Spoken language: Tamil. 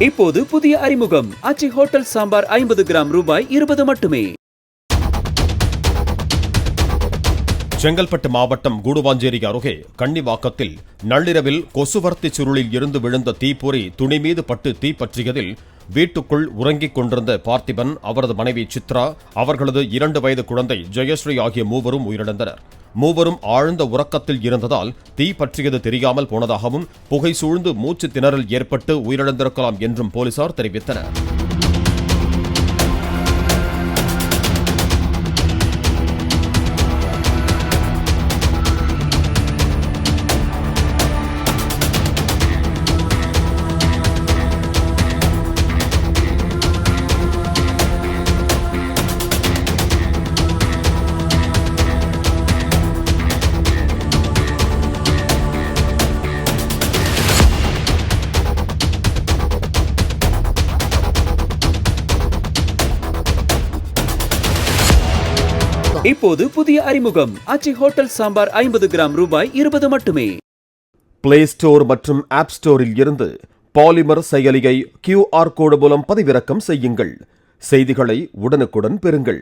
இப்போது புதிய அறிமுகம் ஆச்சி ஹோட்டல் சாம்பார் 50 கிராம் ரூபாய் 20 மட்டுமே. செங்கல்பட்டு மாவட்டம் கூடுவாஞ்சேரி அருகே கன்னிவாக்கத்தில் நள்ளிரவில் கொசுவர்த்தி சுருளில் இருந்து விழுந்த தீப்பொறி துணி மீது பட்டு தீப்பற்றியதில் வீட்டுக்குள் உறங்கிக் கொண்டிருந்த பார்த்திபன், அவரது மனைவி சித்ரா, அவர்களது 2 வயது குழந்தை ஜெயஸ்ரீ ஆகிய மூவரும் உயிரிழந்தனர். மூவரும் ஆழ்ந்த உறக்கத்தில் இருந்ததால் தீ பற்றியது தெரியாமல் போனதாகவும், புகை சூழ்ந்து மூச்சு திணறல் ஏற்பட்டு உயிரிழந்திருக்கலாம் என்றும் போலீசார் தெரிவித்தனர். இப்போது புதிய அறிமுகம் ஆச்சி ஹோட்டல் சாம்பார் 50 கிராம் ரூபாய் 20 மட்டுமே. பிளே ஸ்டோர் மற்றும் ஆப் ஸ்டோரில் இருந்து பாலிமர் செயலியை QR கோடு மூலம் பதிவிறக்கம் செய்யுங்கள். செய்திகளை உடனுக்குடன் பெறுங்கள்.